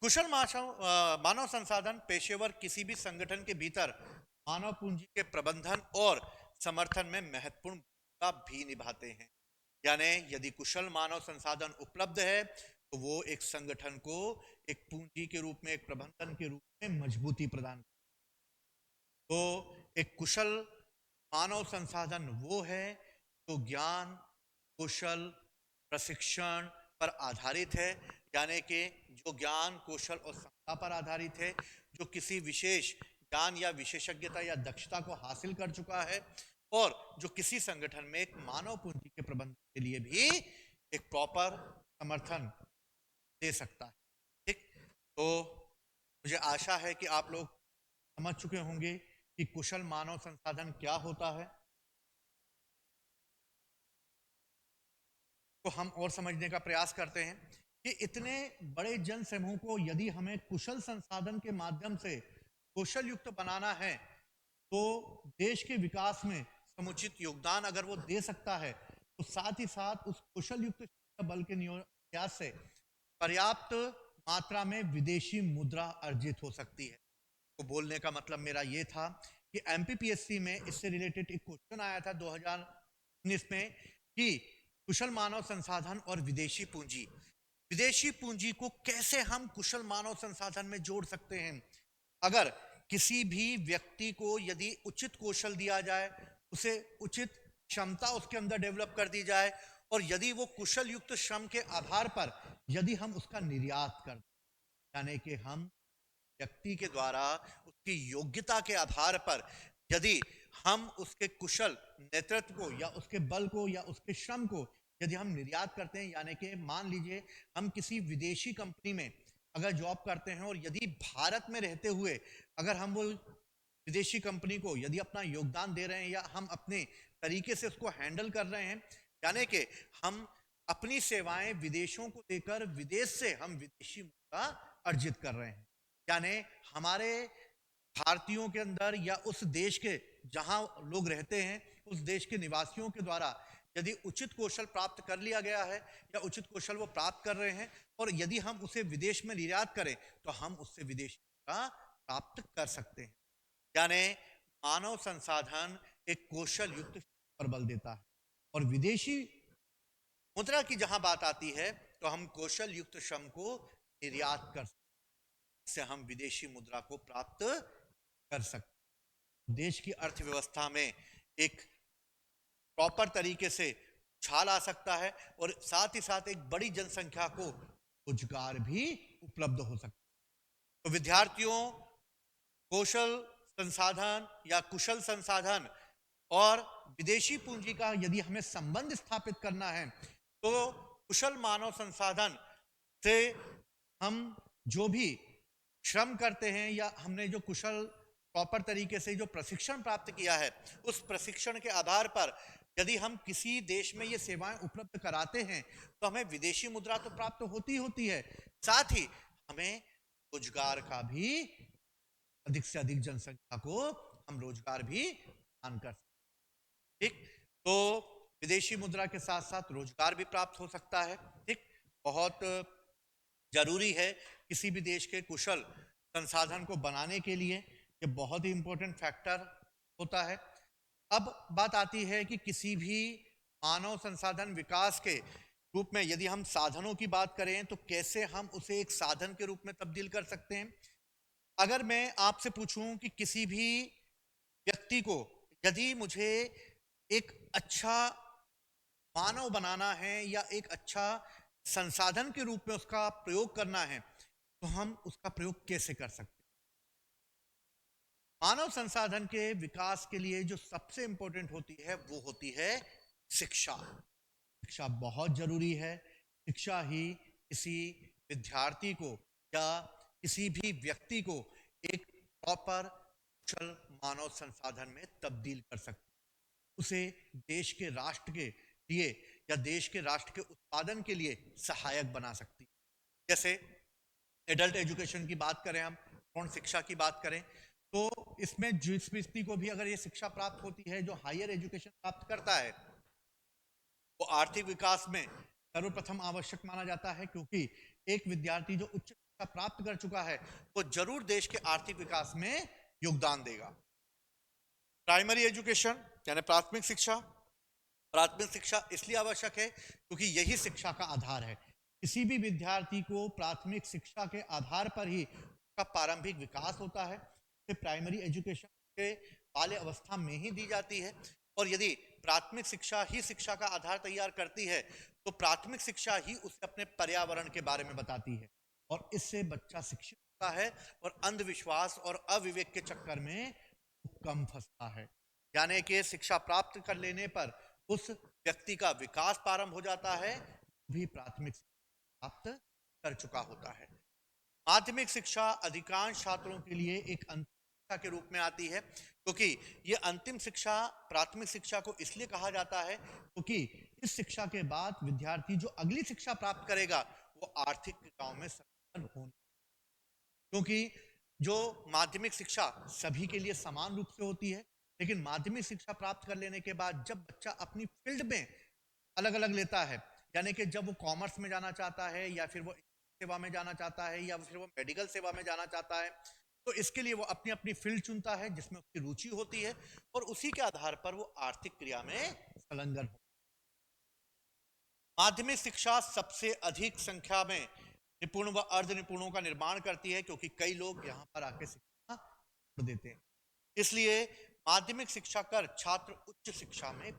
कुशल मानव संसाधन पेशेवर किसी भी संगठन के भीतर मानव पूंजी के प्रबंधन और समर्थन में महत्वपूर्ण भूमिका भी निभाते हैं। यानी यदि कुशल मानव संसाधन उपलब्ध है तो वो एक संगठन को एक पूंजी के रूप में, एक प्रबंधन के रूप में मजबूती प्रदान, तो एक कुशल मानव संसाधन वो है जो ज्ञान, कौशल, प्रशिक्षण पर आधारित है, यानी कि जो ज्ञान, कौशल और क्षमता पर आधारित है, जो किसी विशेष ज्ञान या विशेषज्ञता या दक्षता को हासिल कर चुका है और जो किसी संगठन में एक मानव पूंजी के प्रबंधन के लिए भी एक प्रॉपर समर्थन दे सकता है, ठीक। तो मुझे आशा है कि आप लोग समझ चुके होंगे कि कुशल मानव संसाधन क्या होता है। तो हम और समझने का प्रयास करते हैं कि इतने बड़े जन समूह को यदि हमें कुशल संसाधन के माध्यम से कौशल युक्त बनाना है तो देश के विकास में समुचित योगदान अगर वो दे सकता है तो साथ ही साथ उस कुशल युक्त बल के प्रयास से पर्याप्त मात्रा में विदेशी मुद्रा अर्जित हो सकती है। तो बोलने का मतलब मेरा ये था कि एमपीपीएससी में इससे रिलेटेड एक क्वेश्चन आया था 2019 में कि कुशल मानव संसाधन और विदेशी पूंजी को कैसे हम कुशल मानव संसाधन में जोड़ सकते हैं। अगर किसी भी व्यक्ति को यदि उचित कौशल दिया जाए, उसे उचित क्षमता उसके अंदर डेवलप कर दी जाए और यदि वो कुशल युक्त श्रम के आधार पर यदि हम उसका निर्यात कर, यानी कि हम व्यक्ति के द्वारा उसकी योग्यता के आधार पर यदि हम उसके कुशल नेतृत्व को या उसके बल को या उसके श्रम को यदि हम निर्यात करते हैं, यानी कि मान लीजिए हम किसी विदेशी कंपनी में अगर जॉब करते हैं और यदि भारत में रहते हुए अगर हम वो विदेशी कंपनी को यदि अपना योगदान दे रहे हैं या हम अपने तरीके से उसको हैंडल कर रहे हैं, यानी कि हम अपनी सेवाएं विदेशों को देकर विदेश से हम विदेशी मुद्रा अर्जित कर रहे हैं। यानी हमारे भारतीयों के अंदर या उस देश के जहां लोग रहते हैं उस देश के निवासियों के द्वारा यदि उचित कौशल प्राप्त कर लिया गया है या उचित कौशल वो प्राप्त कर रहे हैं और यदि हम उसे विदेश में निर्यात करें तो हम उससे विदेशी मुद्रा प्राप्त कर सकते हैं। यानी मानव संसाधन एक कौशल युक्त पर बल देता है और विदेशी मुद्रा की जहां बात आती है तो हम कौशल युक्त श्रम को निर्यात कर सकते हैं, इससे हम विदेशी मुद्रा को प्राप्त कर सकते हैं। देश की अर्थव्यवस्था में एक प्रॉपर तरीके से उछाल आ सकता है और साथ ही साथ एक बड़ी जनसंख्या को रोजगार भी उपलब्ध हो सकता है। तो विद्यार्थियों, कौशल संसाधन या कुशल संसाधन और विदेशी पूंजी का यदि हमें संबंध स्थापित करना है तो कुशल मानव संसाधन से हम जो भी श्रम करते हैं या हमने जो कुशल प्रॉपर तरीके से जो प्रशिक्षण प्राप्त किया है उस प्रशिक्षण के आधार पर यदि हम किसी देश में ये सेवाएं उपलब्ध कराते हैं तो हमें विदेशी मुद्रा तो प्राप्त होती है, साथ ही हमें रोजगार का भी, अधिक से अधिक जनसंख्या को हम रोजगार भी प्रदान कर सकते हैं, ठीक। तो विदेशी मुद्रा के साथ साथ रोजगार भी प्राप्त हो सकता है, ठीक। बहुत जरूरी है किसी भी देश के कुशल संसाधन को बनाने के लिए, ये बहुत ही इंपॉर्टेंट फैक्टर होता है। अब बात आती है कि किसी भी मानव संसाधन विकास के रूप में यदि हम साधनों की बात करें तो कैसे हम उसे एक साधन के रूप में तब्दील कर सकते हैं। अगर मैं आपसे पूछूं कि किसी भी व्यक्ति को यदि मुझे एक अच्छा मानव बनाना है या एक अच्छा संसाधन के रूप में उसका प्रयोग करना है, तो हम उसका प्रयोग कैसे कर सकते हैं। मानव संसाधन के विकास के लिए जो सबसे इंपॉर्टेंट होती है वो होती है शिक्षा। शिक्षा बहुत जरूरी है। शिक्षा ही किसी विद्यार्थी को या किसी भी व्यक्ति को एक प्रॉपर कुशल मानव संसाधन में तब्दील कर सकती है, उसे देश के राष्ट्र के लिए या देश के राष्ट्र के उत्पादन के लिए सहायक बना सकती है। जैसे एडल्ट एजुकेशन की बात करें, हम पूर्ण शिक्षा की बात करें, तो इसमें जिस व्यक्ति को भी अगर ये शिक्षा प्राप्त होती है, जो हायर एजुकेशन प्राप्त करता है, वो आर्थिक विकास में सर्वप्रथम आवश्यक माना जाता है, क्योंकि एक विद्यार्थी जो उच्च शिक्षा प्राप्त कर चुका है वो जरूर देश के आर्थिक विकास में योगदान देगा। प्राइमरी एजुकेशन यानी प्राथमिक शिक्षा। प्राथमिक शिक्षा इसलिए आवश्यक है क्योंकि यही शिक्षा का आधार है। किसी भी विद्यार्थी को प्राथमिक शिक्षा के आधार पर ही उसका प्रारंभिक विकास होता है। तो प्राइमरी एजुकेशन के बाल्य अवस्था में ही दी जाती है, और यदि प्राथमिक शिक्षा ही शिक्षा का आधार तैयार करती है तो प्राथमिक शिक्षा ही उसे अपने पर्यावरण के बारे में बताती है, और इससे बच्चा शिक्षित होता है और अंधविश्वास और अविवेक के चक्कर में कम फंसता है। यानी कि शिक्षा प्राप्त कर लेने पर उस व्यक्ति का विकास प्रारंभ हो जाता है, भी प्राथमिक शिक्षा प्राप्त कर चुका होता है। माध्यमिक शिक्षा अधिकांश छात्रों के लिए एक अंतिम शिक्षा के रूप में आती है, क्योंकि ये अंतिम शिक्षा प्राथमिक शिक्षा को इसलिए कहा जाता है क्योंकि इस शिक्षा के बाद विद्यार्थी जो अगली शिक्षा प्राप्त करेगा वो आर्थिक क्रियाओं में संलग्न होने, क्योंकि जो माध्यमिक शिक्षा सभी के लिए समान रूप से होती है, लेकिन माध्यमिक शिक्षा प्राप्त कर लेने के बाद जब बच्चा अपनी फील्ड में अलग अलग लेता है, यानी कि जब वो कॉमर्स में जाना चाहता है या फिर वो सेवा में जाना चाहता है या फिर वो मेडिकल सेवा में जाना चाहता है, तो इसके लिए वो अपनी अपनी फील्ड चुनता है जिसमें उसकी रुचि होती है, और उसी के आधार पर वो आर्थिक क्रिया में संलग्न हो। माध्यमिक शिक्षा सबसे अधिक संख्या में निपुण व अर्ध निपुणों का निर्माण करती है, क्योंकि कई लोग यहाँ पर आके शिक्षा छोड़ देते हैं। इसलिए माध्यमिक शिक्षा कर छात्र उच्च शिक्षा में,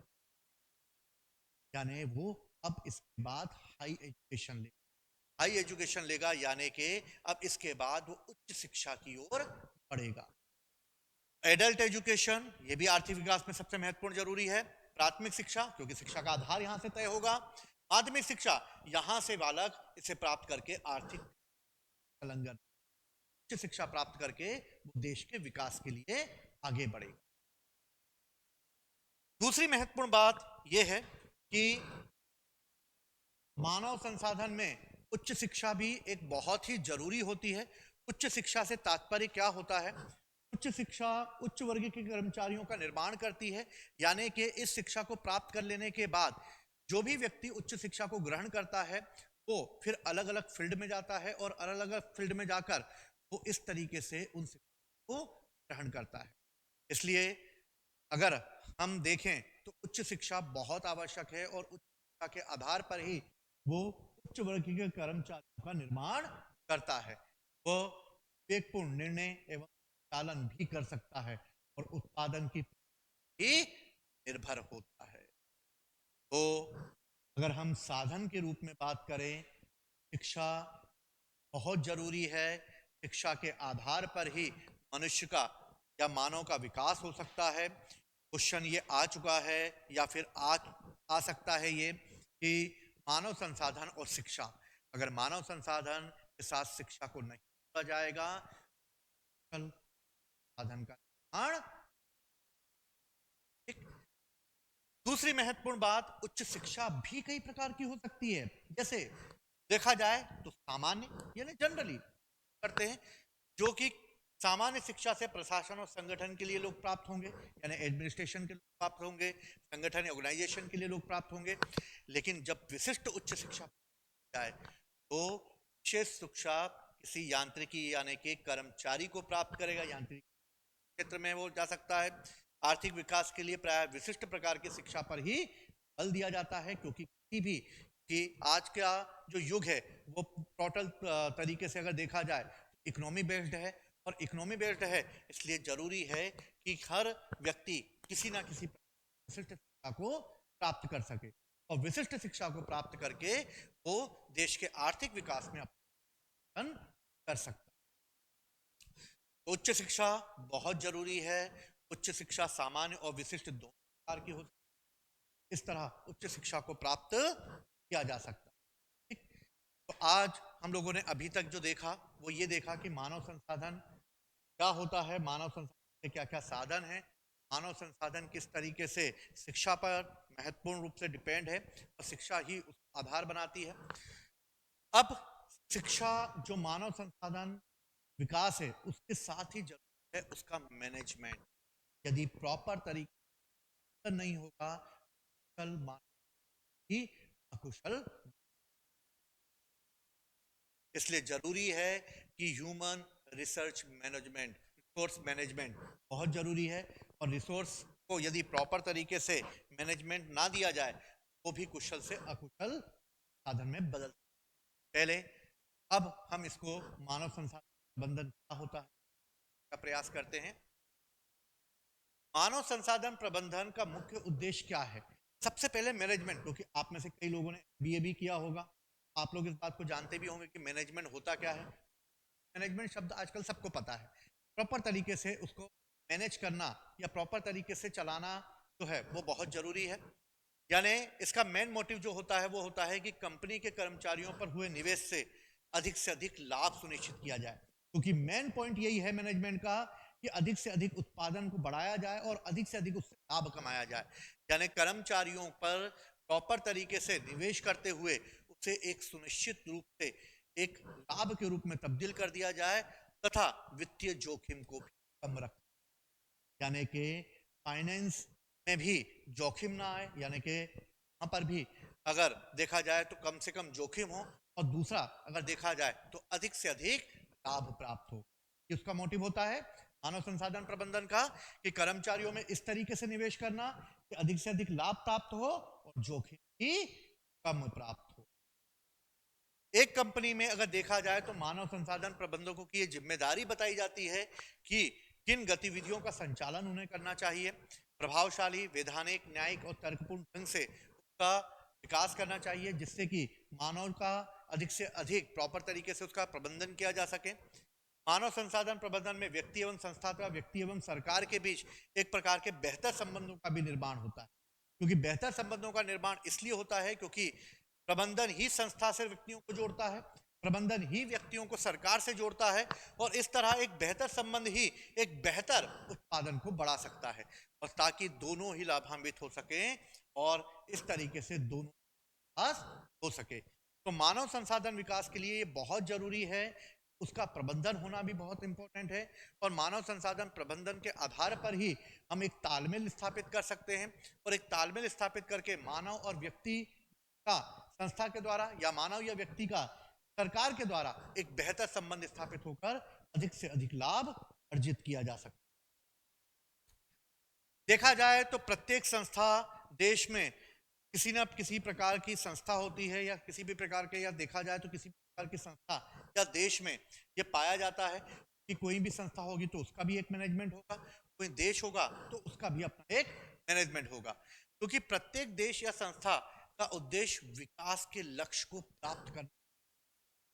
यानी वो अब इसके बाद हाई एजुकेशन लेगा, यानी कि अब इसके बाद वो उच्च शिक्षा की ओर बढ़ेगा। एडल्ट एजुकेशन ये भी आर्थिक विकास में सबसे महत्वपूर्ण जरूरी है। प्राथमिक शिक्षा क्योंकि शिक्षा का आधार यहां से तय होगा। माध्यमिक शिक्षा यहां से बालक इसे प्राप्त करके आर्थिक संलग्न, उच्च शिक्षा प्राप्त करके वो देश के विकास के लिए आगे बढ़ेगा। दूसरी महत्वपूर्ण बात यह है कि मानव संसाधन में उच्च शिक्षा भी एक बहुत ही जरूरी होती है। उच्च शिक्षा से तात्पर्य क्या होता है? उच्च शिक्षा उच्च वर्ग के कर्मचारियों का निर्माण करती है, यानी कि इस शिक्षा को प्राप्त कर लेने के बाद जो भी व्यक्ति उच्च शिक्षा को ग्रहण करता है वो फिर अलग अलग फील्ड में जाता है, और अलग अलग फील्ड में जाकर वो इस तरीके से उन शिक्षा को ग्रहण करता है। इसलिए अगर हम देखें तो उच्च शिक्षा बहुत आवश्यक है, और उच्च शिक्षा के आधार पर ही वो उच्च वर्ग के कर्मचारियों का निर्माण करता है। वो विवेकपूर्ण निर्णय एवं चालन भी कर सकता है और उत्पादन की भी निर्भर होता है। तो अगर हम साधन के रूप में बात करें, शिक्षा बहुत जरूरी है। शिक्षा के आधार पर ही मनुष्य का या मानव का विकास हो सकता है। क्वेश्चन ये आ चुका है या फिर आ सकता है ये कि मानव संसाधन और शिक्षा, अगर मानव संसाधन के साथ शिक्षा को नहीं जोड़ा जाएगा, कल साधन का निर्माण। दूसरी महत्वपूर्ण बात, उच्च शिक्षा भी कई प्रकार की हो सकती है। जैसे देखा जाए तो सामान्य यानी जनरली करते हैं, जो कि सामान्य शिक्षा से प्रशासन और संगठन के लिए लोग प्राप्त होंगे, यानी एडमिनिस्ट्रेशन के लोग प्राप्त होंगे, संगठन ऑर्गेनाइजेशन के लिए लोग प्राप्त होंगे। लेकिन जब विशिष्ट उच्च शिक्षा जाए तो विशेष शिक्षा किसी यांत्रिकी यानी कि कर्मचारी को प्राप्त करेगा। यांत्रिक क्षेत्र में वो जा सकता है। आर्थिक विकास के लिए प्राय विशिष्ट प्रकार की शिक्षा पर ही बल दिया जाता है, क्योंकि किसी भी कि आज का जो युग है वो टोटल तरीके से अगर देखा जाए इकोनॉमी बेस्ड है, और इकोनॉमी बेस्ड है इसलिए जरूरी है कि हर व्यक्ति किसी ना किसी विशिष्ट शिक्षा को प्राप्त कर सके, और विशिष्ट शिक्षा को प्राप्त करके वो देश के आर्थिक विकास में अपना कर सकता है। उच्च शिक्षा बहुत जरूरी है। उच्च शिक्षा सामान्य और विशिष्ट दोनों प्रकार की होती है, इस तरह उच्च शिक्षा को प्राप्त किया जा सकता है। ठीक? तो आज हम लोगों ने अभी तक जो देखा वो ये देखा कि मानव संसाधन क्या होता है, मानव संसाधन के क्या क्या साधन हैं, मानव संसाधन किस तरीके से शिक्षा पर महत्वपूर्ण रूप से डिपेंड है और शिक्षा ही उसका आधार बनाती है। अब शिक्षा जो मानव संसाधन विकास है उसके साथ ही जरूरी है उसका मैनेजमेंट। यदि प्रॉपर तरीके से नहीं होगा कुशल मानव ही अकुशल, इसलिए जरूरी है कि human research management, resource management बहुत जरूरी है। और रिसोर्स को यदि प्रॉपर तरीके से मैनेजमेंट ना दिया जाए वो भी कुशल से अकुशल साधन में बदल। पहले अब हम इसको मानव संसाधन प्रबंधन क्या होता है का प्रयास करते हैं। मानव संसाधन प्रबंधन का मुख्य उद्देश्य क्या है? सबसे पहले मैनेजमेंट, क्योंकि आप में से कई लोगों ने बीए भी किया होगा, आप लोग इस बात को जानते भी होंगे कि मैनेजमेंट होता क्या है। मैनेजमेंट शब्द आजकल सबको पता है। प्रॉपर तरीके से उसको मैनेज करना या प्रॉपर तरीके से चलाना जो है वो बहुत जरूरी है। यानी इसका मेन मोटिव जो होता है वो होता है कि कंपनी के कर्मचारियों पर हुए निवेश से अधिक लाभ सुनिश्चित किया जाए, क्योंकि मेन पॉइंट यही है मैनेजमेंट का कि अधिक से अधिक उत्पादन को बढ़ाया जाए और अधिक से अधिक उससे लाभ कमाया जाए। यानी कर्मचारियों पर प्रॉपर तरीके से निवेश करते हुए उसे एक सुनिश्चित रूप से एक लाभ के रूप में तब्दील कर दिया जाए तथा वित्तीय जोखिम को भी कम रख, यानी कि फाइनेंस में भी जोखिम ना आए, यानी कि वहां पर भी अगर देखा जाए तो कम से कम जोखिम हो, और दूसरा अगर देखा जाए तो अधिक से अधिक लाभ प्राप्त हो। ये उसका मोटिव होता है मानव संसाधन प्रबंधन का कि कर्मचारियों में इस तरीके से निवेश करना कि अधिक से अधिक लाभ प्राप्त हो और जोखिम भी कम प्राप्त हो। एक कंपनी में अगर देखा जाए तो मानव संसाधन प्रबंधकों की यह जिम्मेदारी बताई जाती है कि किन गतिविधियों का संचालन उन्हें करना चाहिए, प्रभावशाली, वैधानिक, न्यायिक और तर्कपूर्ण ढंग से उसका विकास करना चाहिए जिससे कि मानव का अधिक से अधिक प्रॉपर तरीके से उसका प्रबंधन किया जा सके। मानव संसाधन प्रबंधन में व्यक्ति एवं संस्था अथवा व्यक्ति एवं सरकार के बीच एक प्रकार के बेहतर संबंधों का भी निर्माण होता है, क्योंकि बेहतर संबंधों का निर्माण इसलिए होता है क्योंकि प्रबंधन ही संस्था से व्यक्तियों को जोड़ता है, प्रबंधन ही व्यक्तियों को सरकार से जोड़ता है, और इस तरह एक बेहतर संबंध ही एक बेहतर उत्पादन को बढ़ा सकता है, और ताकि दोनों ही लाभान्वित हो सकें और इस तरीके से दोनों विकास हो सके। तो मानव संसाधन विकास के लिए ये बहुत जरूरी है, उसका प्रबंधन होना भी बहुत इंपॉर्टेंट है, और मानव संसाधन प्रबंधन के आधार पर ही हम एक तालमेल स्थापित कर सकते हैं, और एक तालमेल स्थापित करके मानव और व्यक्ति का संस्था के द्वारा या मानव या व्यक्ति का सरकार के द्वारा एक बेहतर संबंध स्थापित होकर अधिक से अधिक लाभ अर्जित किया जा सकता है। देखा जाए तो प्रत्येक संस्था देश में किसी न किसी प्रकार की संस्था होती है, या किसी भी प्रकार के, या देखा जाए तो किसी प्रकार की संस्था या देश में ये पाया जाता है कि कोई भी संस्था होगी तो उसका भी एक मैनेजमेंट होगा, कोई देश होगा तो उसका भी अपना एक मैनेजमेंट होगा, क्योंकि प्रत्येक देश या संस्था का उद्देश्य विकास के लक्ष्य को प्राप्त करना।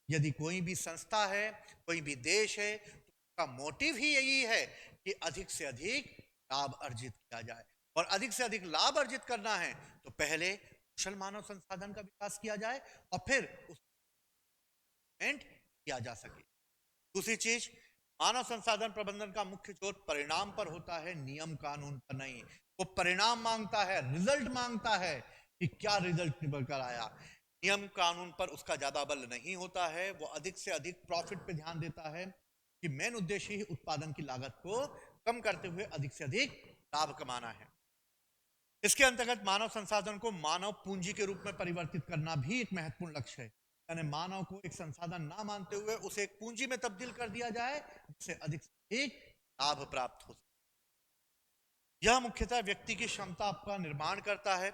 यदि कोई भी संस्था है, कोई भी देश है, तो उसका मोटिव ही यही है कि अधिक से अधिक लाभ अर्जित किया जाए, और अधिक से अधिक लाभ अर्जित करना है तो पहले कुशल मानव संसाधन का विकास किया जाए और फिर उसमें किया जा सके। दूसरी चीज, मानव संसाधन प्रबंधन का मुख्य जोर परिणाम पर होता है, नियम कानून पर नहीं। वो परिणाम मांगता है, रिजल्ट मांगता है कि क्या रिजल्ट निकल कर आया। नियम कानून पर उसका ज्यादा बल नहीं होता है, वो अधिक से अधिक प्रॉफिट पे ध्यान देता है कि मेन उद्देश्य ही उत्पादन की लागत को कम करते हुए अधिक से अधिक लाभ कमाना है। इसके अंतर्गत मानव संसाधन को मानव पूंजी के रूप में परिवर्तित करना भी एक महत्वपूर्ण लक्ष्य है, यानी मानव को एक संसाधन ना मानते हुए उसे एक पूंजी में तब्दील कर दिया जाए जिससे अधिक से अधिक लाभ प्राप्त हो सके। यह मुख्यतः व्यक्ति की क्षमता का निर्माण करता है,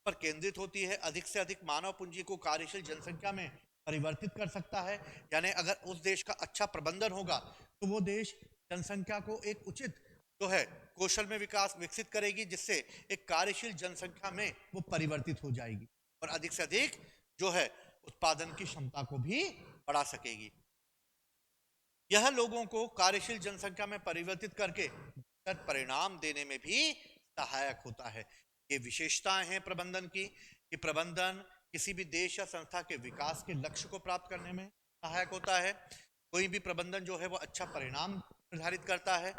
पर केंद्रित होती है, अधिक से अधिक मानव पूंजी को कार्यशील जनसंख्या में परिवर्तित कर सकता है। यानी अगर उस देश का अच्छा प्रबंधन होगा तो वो देश जनसंख्या को एक उचित जो है कौशल में विकास विकसित करेगी, जिससे एक कार्यशील जनसंख्या में वो परिवर्तित हो जाएगी और अधिक से अधिक जो है उत्पादन की क्षमता को भी बढ़ा सकेगी। यह लोगों को कार्यशील जनसंख्या में परिवर्तित करके बेहतर परिणाम देने में भी सहायक होता है। ये विशेषताएं हैं प्रबंधन की कि प्रबंधन किसी भी देश या संस्था के विकास के लक्ष्य को प्राप्त करने में सहायक होता है। कोई भी प्रबंधन जो है वो अच्छा परिणाम निर्धारित करता है।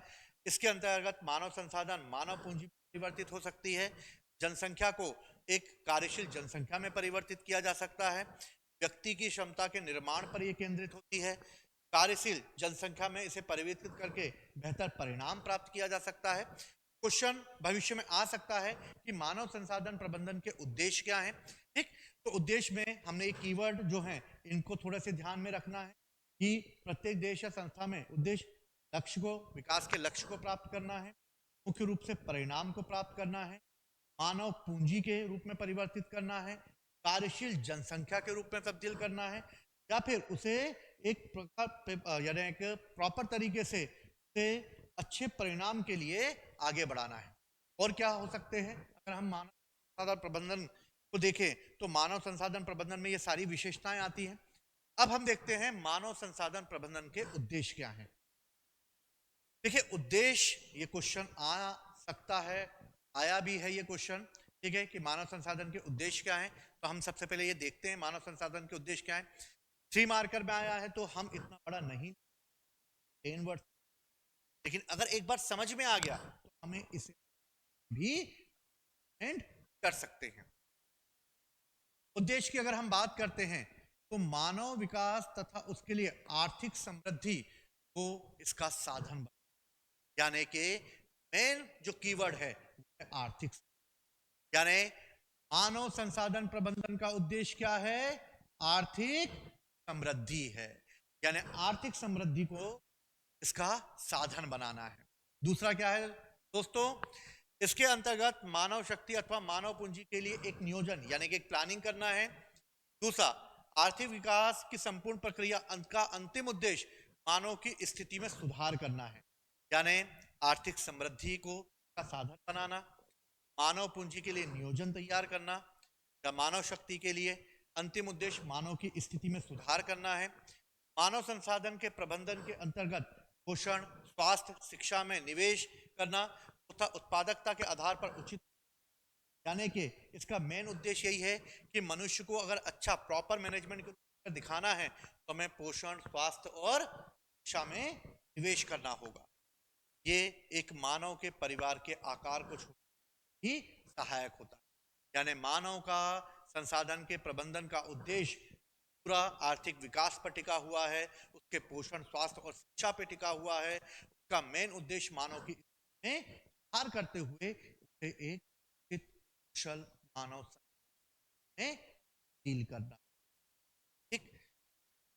इसके अंतर्गत मानव संसाधन मानव पूंजी परिवर्तित हो सकती है। जनसंख्या को एक कार्यशील जनसंख्या में परिवर्तित किया जा सकता है। व्यक्ति की क्षमता के निर्माण पर यह केंद्रित होती है। कार्यशील जनसंख्या में इसे परिवर्तित करके बेहतर परिणाम प्राप्त किया जा सकता है। क्वेश्चन भविष्य में आ सकता है कि मानव संसाधन प्रबंधन के उद्देश्य क्या हैं। ठीक, तो उद्देश्य में हमने एक कीवर्ड जो है इनको थोड़े से ध्यान में रखना है कि प्रत्येक देश या संस्था में उद्देश्य लक्ष्य को विकास के लक्ष्य को प्राप्त करना है, मुख्य रूप से परिणाम को प्राप्त करना है, मानव पूंजी के रूप में परिवर्तित करना है, कार्यशील जनसंख्या के रूप में तब्दील करना है, या फिर उसे एक प्रकार यानी एक प्रॉपर तरीके से अच्छे परिणाम के लिए आगे बढ़ाना है। और क्या हो सकते हैं अगर हम मानव संसाधन प्रबंधन को देखें तो मानव संसाधन प्रबंधन में ये सारी विशेषताएं आती हैं। अब हम देखते हैं मानव संसाधन प्रबंधन के उद्देश्य क्या हैं। देखिए उद्देश्य, ये क्वेश्चन आ सकता है, आया भी है ये क्वेश्चन, ठीक है, कि मानव संसाधन के उद्देश्य क्या हैं। तो हम सबसे पहले ये देखते हैं मानव संसाधन के उद्देश्य क्या है। 3 मार्कर में आया है तो हम इतना बड़ा नहीं 10 वर्ड, लेकिन अगर एक बार समझ में आ गया तो हमें इसे भी एंड कर सकते हैं। उद्देश्य की अगर हम बात करते हैं तो मानव विकास तथा उसके लिए आर्थिक समृद्धि को इसका साधन बना, यानी कि मेन जो कीवर्ड है आर्थिक, यानी मानव संसाधन प्रबंधन का उद्देश्य क्या है, आर्थिक समृद्धि है, यानी आर्थिक समृद्धि को इसका साधन बनाना है। दूसरा क्या है दोस्तों, इसके अंतर्गत मानव शक्ति अथवा मानव पूंजी के लिए एक नियोजन यानी कि एक प्लानिंग करना है। दूसरा, आर्थिक विकास की संपूर्ण प्रक्रिया का अंतिम उद्देश्य मानव की स्थिति में सुधार करना है, यानी आर्थिक समृद्धि को का साधन बनाना, मानव पूंजी के लिए नियोजन तैयार करना, या मानव शक्ति के लिए अंतिम उद्देश्य मानव की स्थिति में सुधार करना है। मानव संसाधन के प्रबंधन के अंतर्गत पोषण, स्वास्थ्य, शिक्षा में निवेश करना तथा उत्पादकता के आधार पर उचित, यानी कि इसका मेन उद्देश्य यही है कि मनुष्य को अगर अच्छा प्रॉपर मैनेजमेंट दिखाना है तो हमें पोषण, स्वास्थ्य और शिक्षा में निवेश करना होगा। ये एक मानव के परिवार के आकार को ही सहायक होता है, यानी मानव का संसाधन के प्रबंधन का उद्देश्य पूरा आर्थिक विकास पर टिका हुआ है, उसके पोषण, स्वास्थ्य और शिक्षा पर टिका हुआ है। उसका मेन उद्देश्य मानव की में सुधार करते हुए उसे एक कुशल मानव में डील करना। ठीक,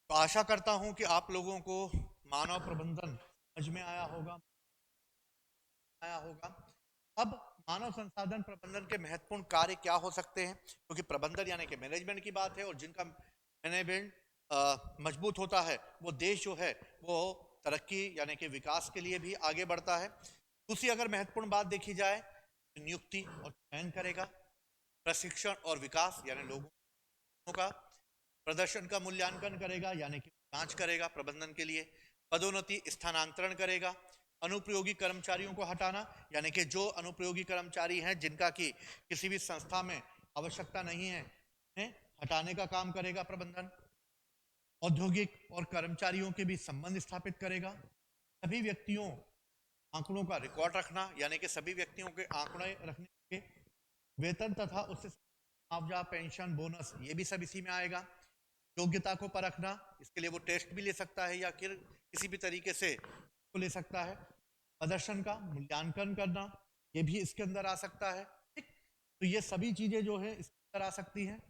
तो आशा करता हूं कि आप लोगों को मानव प्रबंधन समझ में आया होगा। अब मानव संसाधन प्रबंधन के महत्वपूर्ण कार्य क्या हो सकते हैं, क्योंकि प्रबंधन यानी कि मैनेजमेंट की बात है और जिनका मैनेजमेंट मजबूत होता है वो देश जो है वो तरक्की यानी कि विकास के लिए भी आगे बढ़ता है। दूसरी अगर महत्वपूर्ण बात देखी जाए तो नियुक्ति और चयन करेगा, प्रशिक्षण और विकास यानी लोगों का, प्रदर्शन का मूल्यांकन करेगा यानी कि जांच करेगा प्रबंधन के लिए, पदोन्नति स्थानांतरण करेगा, अनुपयोगी कर्मचारियों को हटाना यानी कि जो अनुपयोगी कर्मचारी हैं जिनका कि किसी भी संस्था में आवश्यकता नहीं है, हटाने का काम करेगा प्रबंधन। औद्योगिक और कर्मचारियों के बीच संबंध स्थापित करेगा, सभी व्यक्तियों आंकड़ों का रिकॉर्ड रखना यानी कि सभी व्यक्तियों के आंकड़े रखने के, वेतन तथा उससे मुआवजा, पेंशन, बोनस ये भी सब इसी में आएगा। योग्यता को परखना, इसके लिए वो टेस्ट भी ले सकता है या फिर किसी भी तरीके से को ले सकता है। प्रदर्शन का मूल्यांकन करना ये भी इसके अंदर आ सकता है। ठीक, तो ये सभी चीजें जो है इसके अंदर आ सकती हैं,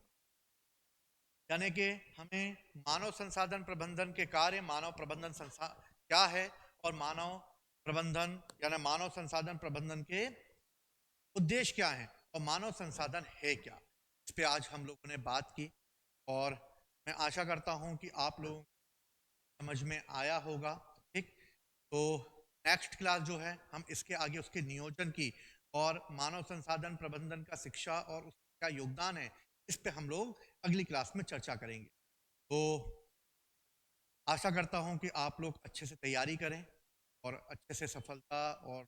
यानी कि हमें मानव संसाधन प्रबंधन के कार्य, मानव प्रबंधन संस्था क्या है और मानव प्रबंधन यानी मानव संसाधन प्रबंधन के उद्देश्य क्या है और मानव संसाधन है क्या, इस पे आज हम लोगों ने बात की और मैं आशा करता हूँ कि आप लोगों को समझ में आया होगा। ठीक, तो नेक्स्ट क्लास जो है हम इसके आगे उसके नियोजन की और मानव संसाधन प्रबंधन का शिक्षा और उसका योगदान है, इस पे हम लोग अगली क्लास में चर्चा करेंगे। तो आशा करता हूँ कि आप लोग अच्छे से तैयारी करें और अच्छे से सफलता और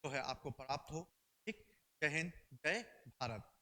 जो है आपको प्राप्त हो। ठीक, जय हिंद, जय भारत।